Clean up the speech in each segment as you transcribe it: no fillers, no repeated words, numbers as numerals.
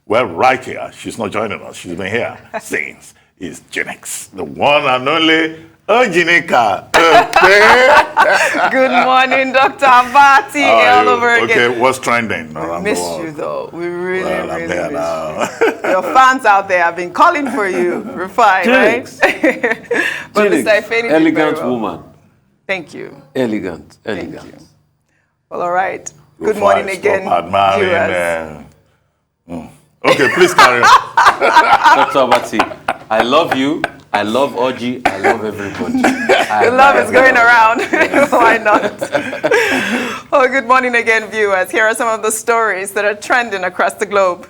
Well, right here, she's not joining us. She's been here since. Is Gen X, the one and only Ginika. Good morning, Dr. Abati, all over again. Okay, what's trending around We miss the world? you, though. We really, I'm here now. Your fans out there have been calling for you. Refine, right? But Mr. Ifeni, elegant woman. Thank you. Elegant. Thank you. Well, all right. Good morning again, viewers. Okay, please carry on. Dr. Abati, I love you. I love Oji. I love everybody. The love is going around. Why not? Oh, good morning again, viewers. Here are some of the stories that are trending across the globe.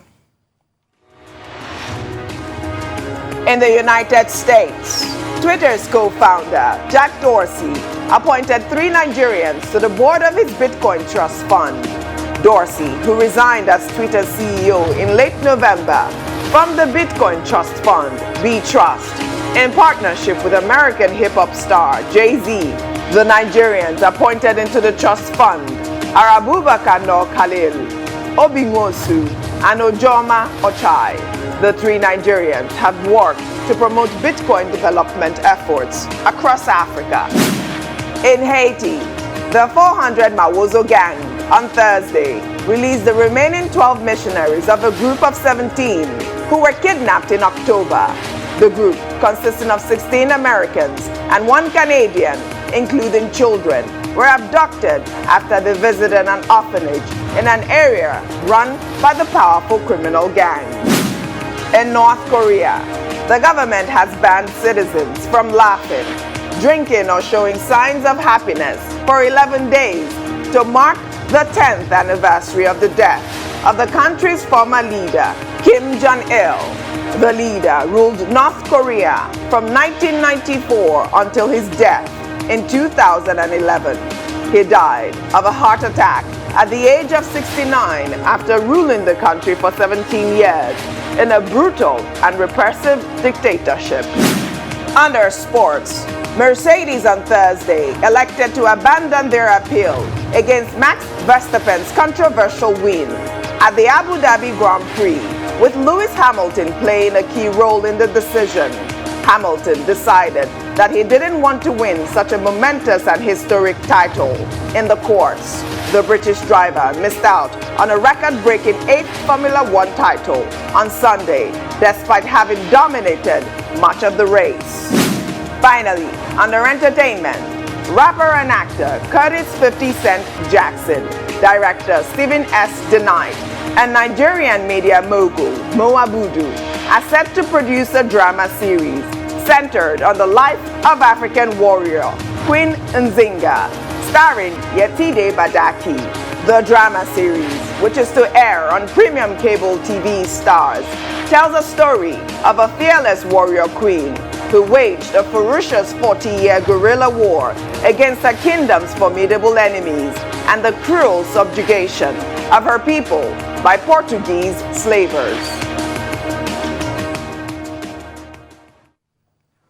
In the United States, Twitter's co-founder, Jack Dorsey, appointed 3 Nigerians to the board of his Bitcoin Trust Fund. Dorsey, who resigned as Twitter's CEO in late November from the Bitcoin Trust Fund, B-Trust, in partnership with American hip-hop star Jay-Z. The Nigerians appointed into the trust fund are Abubakar Nur Khalil, Obinwosu, and Ojoma Ochai. The 3 Nigerians have worked to promote Bitcoin development efforts across Africa. In Haiti, the 400 Mawozo gang on Thursday released the remaining 12 missionaries of a group of 17 who were kidnapped in October. The group, consisting of 16 Americans and 1 Canadian, including children, were abducted after they visited an orphanage in an area run by the powerful criminal gang. In North Korea, the government has banned citizens from laughing, drinking, or showing signs of happiness for 11 days to mark the 10th anniversary of the death of the country's former leader, Kim Jong-il. The leader ruled North Korea from 1994 until his death in 2011. He died of a heart attack at the age of 69 after ruling the country for 17 years in a brutal and repressive dictatorship. Under sports, Mercedes on Thursday elected to abandon their appeal against Max Verstappen's controversial win at the Abu Dhabi Grand Prix, with Lewis Hamilton playing a key role in the decision. Hamilton decided that he didn't want to win such a momentous and historic title in the course. The British driver missed out on a record-breaking 8th Formula One title on Sunday, despite having dominated much of the race. Finally, under entertainment, rapper and actor Curtis 50 Cent Jackson, director Stephen S. DeKnight, and Nigerian media mogul Mo Abudu are set to produce a drama series centered on the life of African warrior Queen Nzinga, starring Yetide Badaki. The drama series, which is to air on premium cable TV Stars, tells a story of a fearless warrior queen who waged a ferocious 40-year guerrilla war against her kingdom's formidable enemies and the cruel subjugation of her people by Portuguese slavers.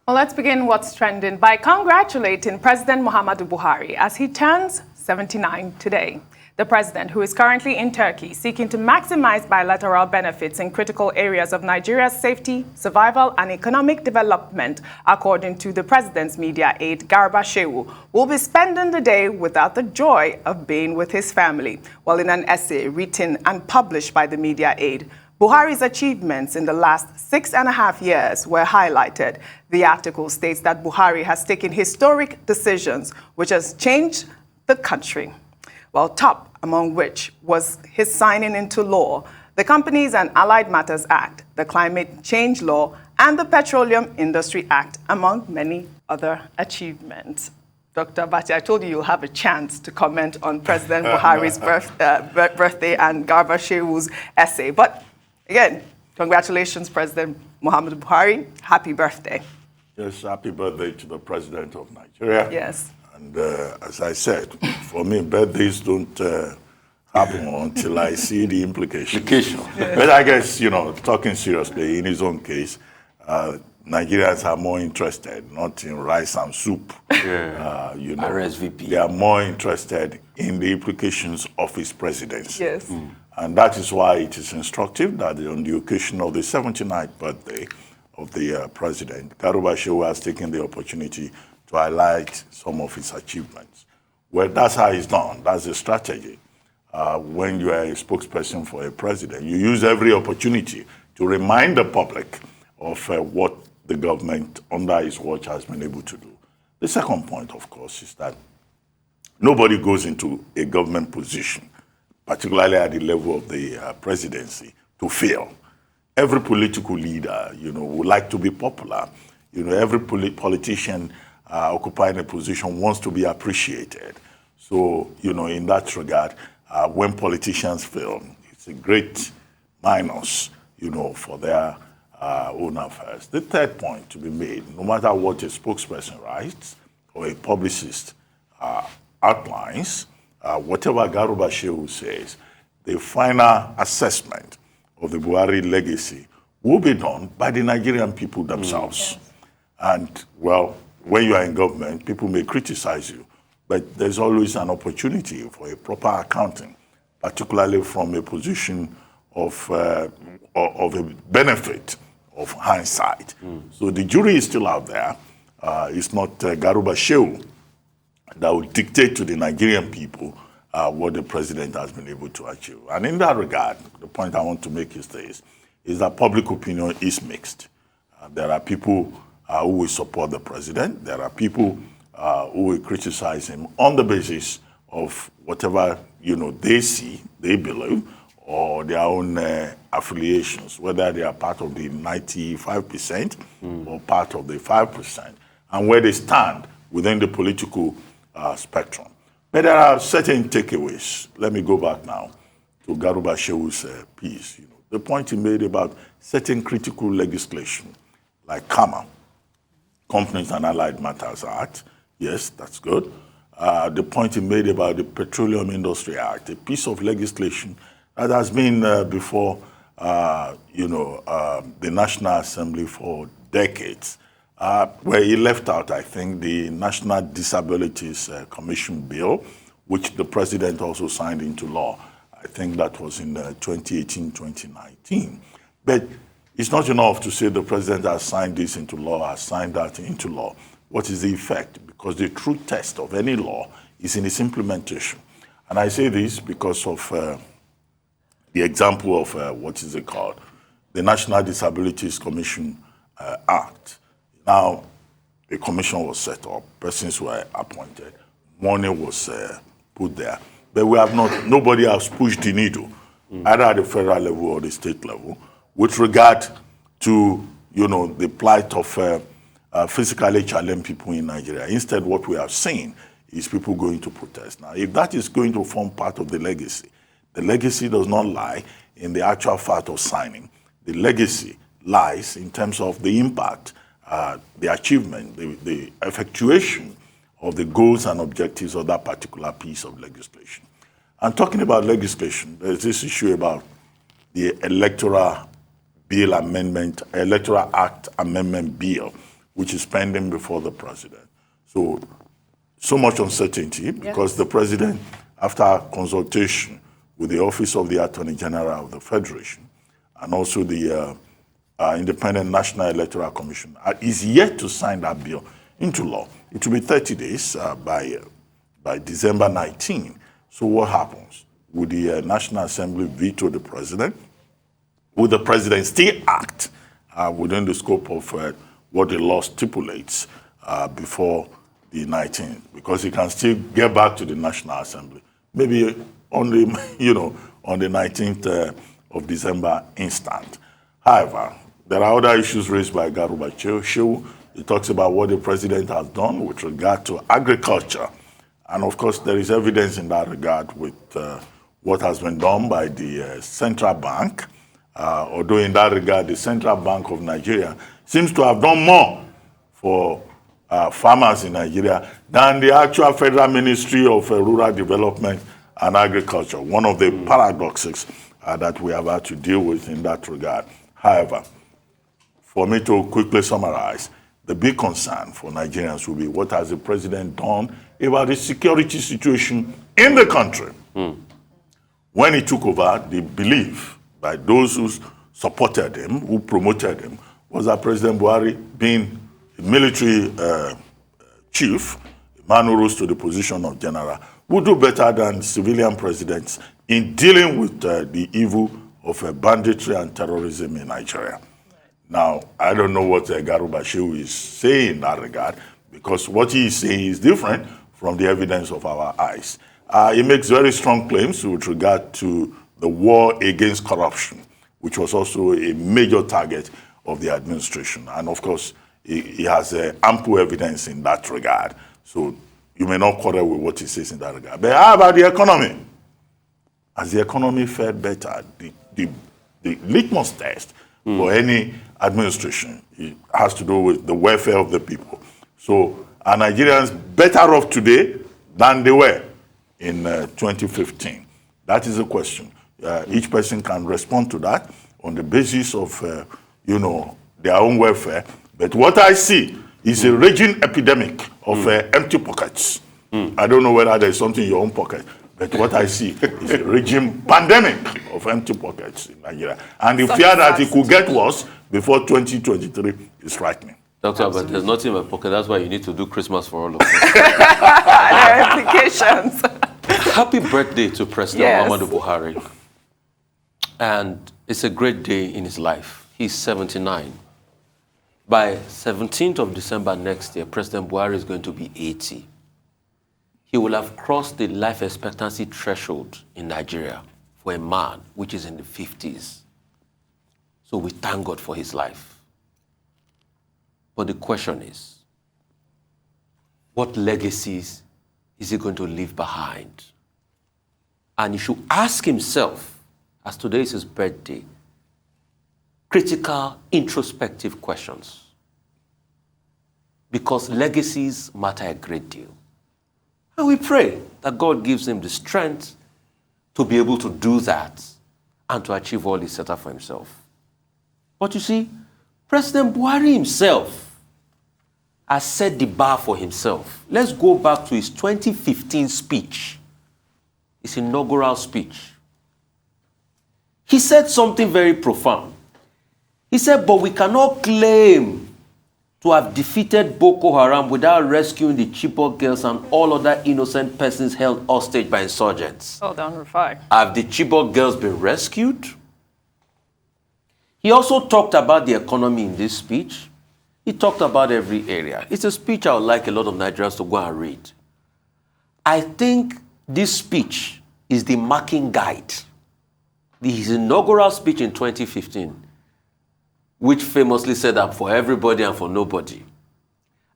Well, let's begin what's trending by congratulating President Muhammadu Buhari as he turns 79 today. The president, who is currently in Turkey, seeking to maximize bilateral benefits in critical areas of Nigeria's safety, survival, and economic development, according to the president's media aide, Garba Shehu, will be spending the day without the joy of being with his family. Well, in an essay written and published by the media aide, Buhari's achievements in the last 6.5 years were highlighted. The article states that Buhari has taken historic decisions which has changed the country. Well, top among which was his signing into law the Companies and Allied Matters Act, the Climate Change Law, and the Petroleum Industry Act, among many other achievements. Dr. Bati, I told you you'll have a chance to comment on President Buhari's birthday and Garba Shehu's essay. But again, congratulations, President Muhammadu Buhari. Happy birthday. Yes, happy birthday to the President of Nigeria. Yes. And as I said, for me, birthdays don't happen until I see the implication. But I guess, talking seriously, in his own case, Nigerians are more interested not in rice and soup. RSVP. They are more interested in the implications of his presidency. Yes. And that is why it is instructive that on the occasion of the 79th birthday of the president, Garba Shehu has taken the opportunity to highlight some of his achievements. Well, that's how it's done. That's the strategy. When you are a spokesperson for a president, you use every opportunity to remind the public of what the government under his watch has been able to do. The second point, of course, is that nobody goes into a government position, particularly at the level of the presidency, to fail. Every political leader, would like to be popular. Every politician occupying a position wants to be appreciated. So, in that regard, when politicians fail, it's a great minus, for their own affairs. The third point to be made, no matter what a spokesperson writes or a publicist outlines, whatever Garba Shehu says, the final assessment of the Buhari legacy will be done by the Nigerian people themselves. Yes. And, well, when you are in government, people may criticize you, but there's always an opportunity for a proper accounting, particularly from a position of a benefit of hindsight. So the jury is still out there. It's not Garba Shehu that will dictate to the Nigerian people what the president has been able to achieve. And in that regard, the point I want to make is this, is that public opinion is mixed. There are people who will support the president. There are people who will criticize him on the basis of whatever they see, they believe, or their own affiliations, whether they are part of the 95% or part of the 5%, and where they stand within the political spectrum. But there are certain takeaways. Let me go back now to Garba Shehu's piece. The point he made about certain critical legislation, like CAMA, Companies and Allied Matters Act. Yes, that's good. The point he made about the Petroleum Industry Act, a piece of legislation that has been before the National Assembly for decades, where he left out, I think, the National Disabilities Commission bill, which the president also signed into law. I think that was in 2018, 2019. But it's not enough to say the president has signed this into law, has signed that into law. What is the effect? Because the true test of any law is in its implementation. And I say this because of the example of, what is it called? The National Disabilities Commission Act. Now, a commission was set up, persons were appointed, money was put there. But we have nobody has pushed the needle, either at the federal level or the state level, with regard to, the plight of physically challenged people in Nigeria. Instead, what we have seen is people going to protest. Now, if that is going to form part of the legacy does not lie in the actual fact of signing. The legacy lies in terms of the impact, the achievement, the effectuation of the goals and objectives of that particular piece of legislation. And talking about legislation, there's this issue about the Electoral Act Amendment Bill, which is pending before the president. So much uncertainty because the president, after consultation with the Office of the Attorney General of the Federation and also the Independent National Electoral Commission, is yet to sign that bill into law. It will be 30 days by December 19. So what happens? Would the National Assembly veto the president? Would the president still act within the scope of what the law stipulates before the 19th? Because he can still get back to the National Assembly, maybe on the, on the 19th of December instant. However, there are other issues raised by Garba Shehu. He talks about what the president has done with regard to agriculture. And of course, there is evidence in that regard with what has been done by the central bank. Although in that regard, the Central Bank of Nigeria seems to have done more for farmers in Nigeria than the actual Federal Ministry of Rural Development and Agriculture. One of the paradoxes that we have had to deal with in that regard. However, for me to quickly summarize, the big concern for Nigerians will be what has the president done about the security situation in the country. when he took over, the belief by those who supported him, who promoted him, was that President Buhari, being a military chief, a man who rose to the position of general, would do better than civilian presidents in dealing with the evil of banditry and terrorism in Nigeria. Now, I don't know what Garba Shehu is saying in that regard, because what he is saying is different from the evidence of our eyes. He makes very strong claims with regard to the war against corruption, which was also a major target of the administration. And of course, he has ample evidence in that regard. So you may not quarrel with what he says in that regard. But how about the economy? As the economy fared better, the litmus test for any administration, it has to do with the welfare of the people. So are Nigerians better off today than they were in 2015? That is the question. Each person can respond to that on the basis of, their own welfare. But what I see is a raging epidemic of empty pockets. I don't know whether there's something in your own pocket, but what I see is a raging pandemic of empty pockets in Nigeria. And the fear that it could get worse before 2023 is frightening. Doctor, but there's nothing in my pocket. That's why you need to do Christmas for all of us. There are implications. Happy birthday to President Muhammadu Buhari. And it's a great day in his life. He's 79. By 17th of December next year, President Buhari is going to be 80. He will have crossed the life expectancy threshold in Nigeria for a man which is in the 50s. So we thank God for his life. But the question is, what legacies is he going to leave behind? And he should ask himself, as today is his birthday, critical, introspective questions. Because legacies matter a great deal. And we pray that God gives him the strength to be able to do that and to achieve all he set out for himself. But you see, President Buhari himself has set the bar for himself. Let's go back to his 2015 speech, his inaugural speech. He said something very profound. He said, but we cannot claim to have defeated Boko Haram without rescuing the Chibok girls and all other innocent persons held hostage by insurgents. Well done, Rufai. Have the Chibok girls been rescued? He also talked about the economy in this speech. He talked about every area. It's a speech I would like a lot of Nigerians to go and read. I think this speech is the marking guide. His inaugural speech in 2015, which famously said that for everybody and for nobody.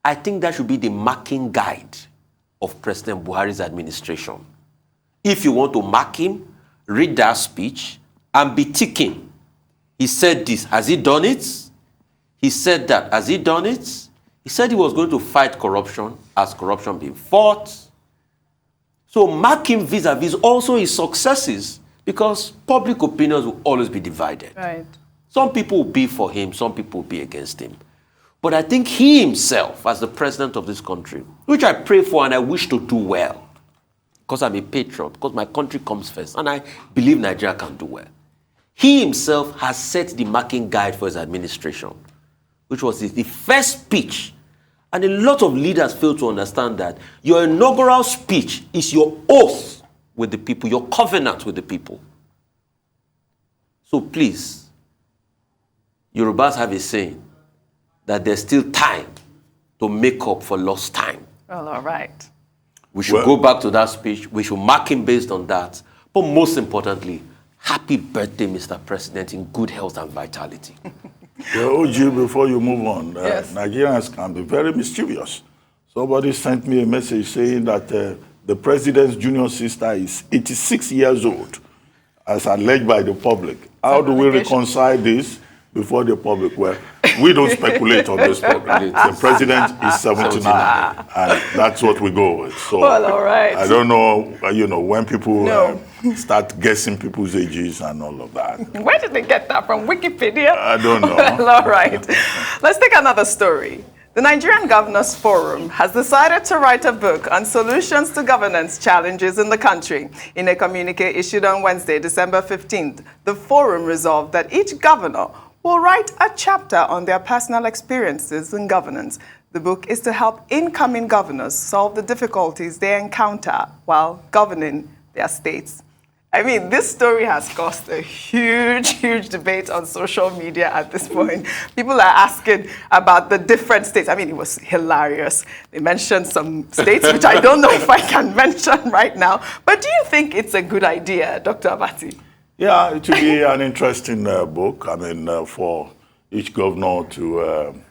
I think that should be the marking guide of President Buhari's administration. If you want to mark him, read that speech and be ticking. He said this. Has he done it? He said that. Has he done it? He said he was going to fight corruption. Has corruption been fought? So mark him vis-a-vis also his successes, because public opinions will always be divided. Right. Some people will be for him, some people will be against him. But I think he himself, as the president of this country, which I pray for and I wish to do well, because I'm a patriot, because my country comes first, and I believe Nigeria can do well. He himself has set the marking guide for his administration, which was the first speech. And a lot of leaders fail to understand that your inaugural speech is your oath with the people, your covenant with the people. So please, Yorubas have a saying that there's still time to make up for lost time. Well, all right. We should go back to that speech. We should mark him based on that. But most importantly, happy birthday, Mr. President, in good health and vitality. OG, before you move on, Yes. Nigerians can be very mischievous. Somebody sent me a message saying that the president's junior sister is 86 years old, as alleged by the public. How do we reconcile this before the public? Well, we don't speculate on this public. The president is 79, and that's what we go with. So Well, all right. I don't know, when people start guessing people's ages and all of that. Where did they get that from? Wikipedia? I don't know. Well, all right. Let's take another story. The Nigerian Governors Forum has decided to write a book on solutions to governance challenges in the country. In a communique issued on Wednesday, December 15th, the forum resolved that each governor will write a chapter on their personal experiences in governance. The book is to help incoming governors solve the difficulties they encounter while governing their states. I mean, this story has caused a huge debate on social media at this point. People are asking about the different states. I mean, it was hilarious. They mentioned some states, which I don't know if I can mention right now. But do you think it's a good idea, Dr. Abati? Yeah, it will be an interesting book. I mean, for each governor to,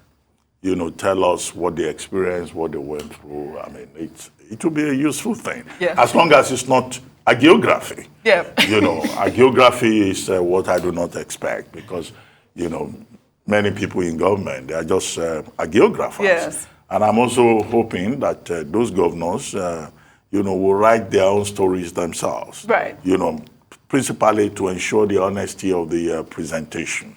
tell us what they experienced, what they went through. I mean, it will be a useful thing. Yeah. As long as it's not a geography. Yeah. A geography is what I do not expect because, many people in government, they are just geographers. Yes. And I'm also hoping that those governors, will write their own stories themselves. Right. Principally to ensure the honesty of the presentation.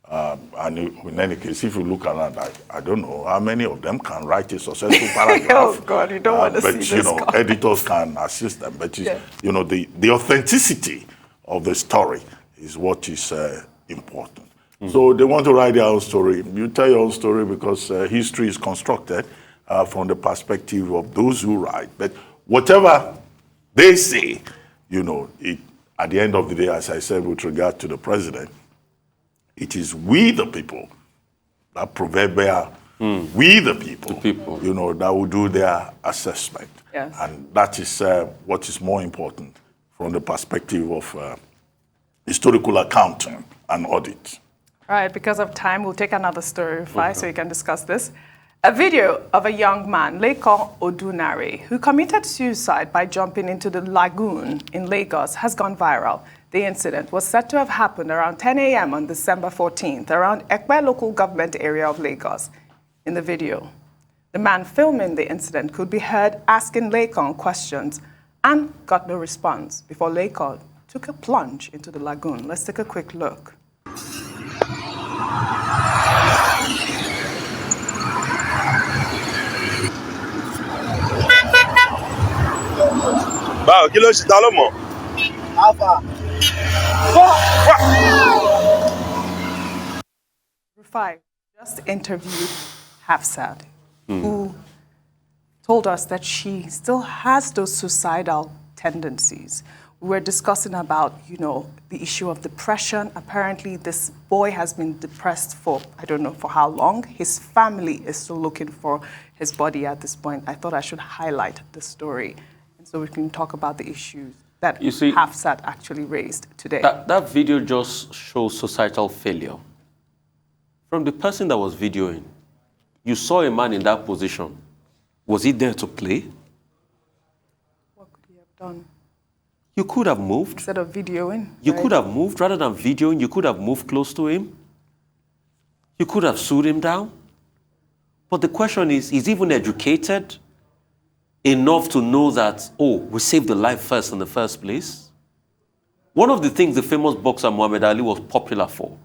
And in any case, if you look around, I don't know how many of them can write a successful paragraph. Oh, God, you don't want to but, see this. Editors can assist them. But, the authenticity of the story is what is important. So they want to write their own story. You tell your own story because history is constructed from the perspective of those who write. But whatever they say, at the end of the day, as I said with regard to the president, it is we the people, that proverbial, we the people, that will do their assessment. Yes. And that is what is more important from the perspective of historical accounting and audit. All right, because of time, we'll take another story, so you can discuss this. A video of a young man, Lekon Odunare, who committed suicide by jumping into the lagoon in Lagos has gone viral. The incident was said to have happened around 10 a.m. on December 14th around Okpe local government area of Lagos. In the video, the man filming the incident could be heard asking Lekon questions and got no response before Lekon took a plunge into the lagoon. Let's take a quick look. Báwo kí ló ṣe ta ló mọ̀? Rufai just interviewed Hafsat, who told us that she still has those suicidal tendencies. We were discussing about, the issue of depression. Apparently, this boy has been depressed for, I don't know for how long. His family is still looking for his body at this point. I thought I should highlight the story, and so we can talk about the issues that Hafsat actually raised today. That video just shows societal failure. From the person that was videoing, you saw a man in that position. Was he there to play? What could he have done? You could have moved. Instead of videoing. You could have moved. Rather than videoing, you could have moved close to him. You could have sued him down. But the question is he even educated enough to know that, we saved the life first in the first place? One of the things the famous boxer Muhammad Ali was popular for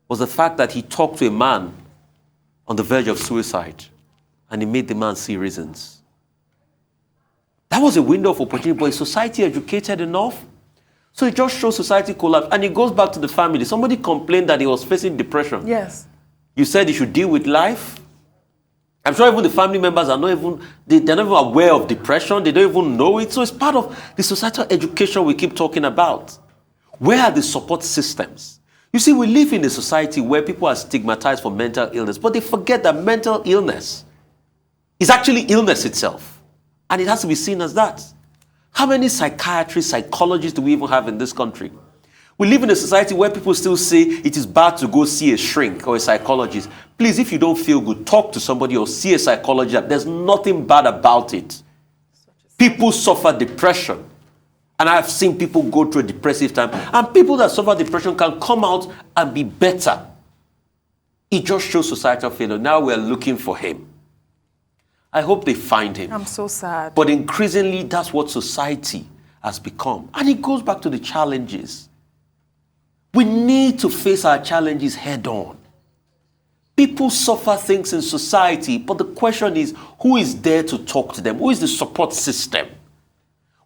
was the fact that he talked to a man on the verge of suicide and he made the man see reasons. That was a window of opportunity, but is society educated enough? So it just shows society collapse. And it goes back to the family. Somebody complained that he was facing depression. Yes. You said he should deal with life. I'm sure even the family members are not even, they're not even aware of depression. They don't even know it. So it's part of the societal education we keep talking about. Where are the support systems? You see, we live in a society where people are stigmatized for mental illness, but they forget that mental illness is actually illness itself. And it has to be seen as that. How many psychiatrists, psychologists do we even have in this country? We live in a society where people still say it is bad to go see a shrink or a psychologist. Please, if you don't feel good, talk to somebody or see a psychologist. There's nothing bad about it. People suffer depression. And I've seen people go through a depressive time. And people that suffer depression can come out and be better. It just shows societal failure. Now we're looking for him. I hope they find him. I'm so sad. But increasingly, that's what society has become. And it goes back to the challenges. We need to face our challenges head on. People suffer things in society, but the question is, who is there to talk to them? Who is the support system?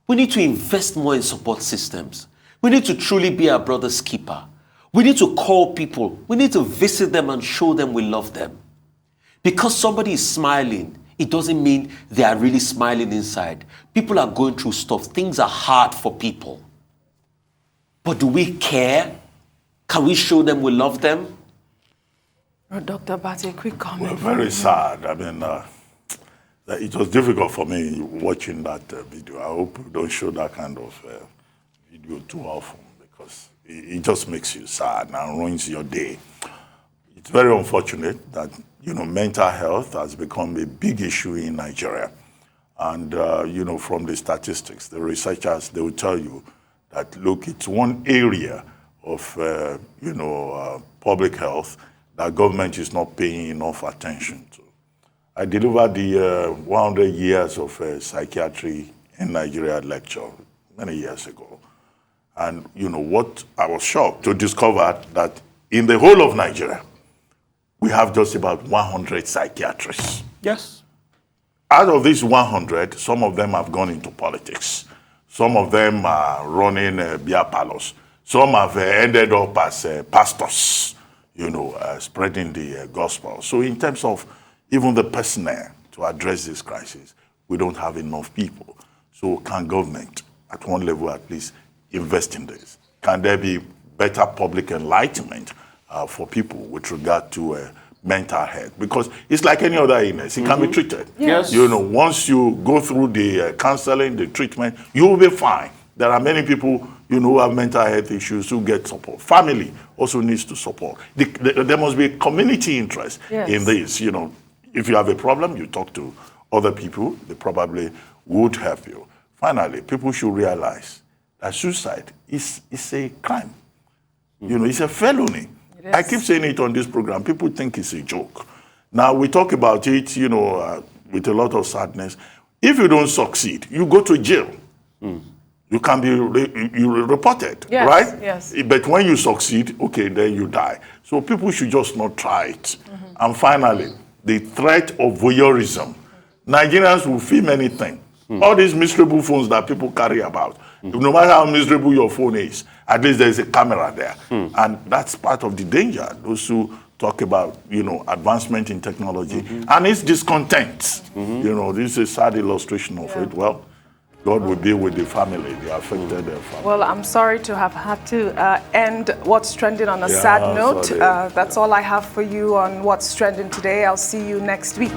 We need to invest more in support systems. We need to truly be our brother's keeper. We need to call people. We need to visit them and show them we love them. Because somebody is smiling, it doesn't mean they are really smiling inside. People are going through stuff. Things are hard for people. But do we care? Can we show them we love them? Dr. Bati, a quick comment. Well, very sad. I mean, it was difficult for me watching that video. I hope we don't show that kind of video too often, because it just makes you sad and ruins your day. It's very unfortunate that, mental health has become a big issue in Nigeria. And, from the statistics, the researchers, they will tell you that, look, it's one area of, public health that government is not paying enough attention to. I delivered the 100 years of psychiatry in Nigeria lecture many years ago. And what I was shocked to discover that in the whole of Nigeria, we have just about 100 psychiatrists. Yes. Out of these 100, some of them have gone into politics. Some of them are running beer parlors. Some have ended up as pastors, spreading the gospel. So in terms of even the personnel to address this crisis, we don't have enough people. So can government, at one level at least, invest in this? Can there be better public enlightenment for people with regard to mental health? Because it's like any other illness. It can be treated. Yes. Once you go through the counseling, the treatment, you will be fine. There are many people, who have mental health issues who get support. Family also needs to support. There must be community interest in this. If you have a problem, you talk to other people. They probably would help you. Finally, people should realize that suicide is a crime. It's a felony. I keep saying it on this program. People think it's a joke. Now, we talk about it, with a lot of sadness. If you don't succeed, you go to jail. You can be reported, right? Yes. But when you succeed, okay, then you die. So people should just not try it. And finally, the threat of voyeurism. Nigerians will film anything. All these miserable phones that people carry about. No matter how miserable your phone is, at least there's a camera there. And that's part of the danger. Those who talk about, advancement in technology. And it's discontent. This is a sad illustration of it. Well, God will be with the family, the affected family. Well, I'm sorry to have had to end What's Trending on a sad note. That's all I have for you on What's Trending today. I'll see you next week.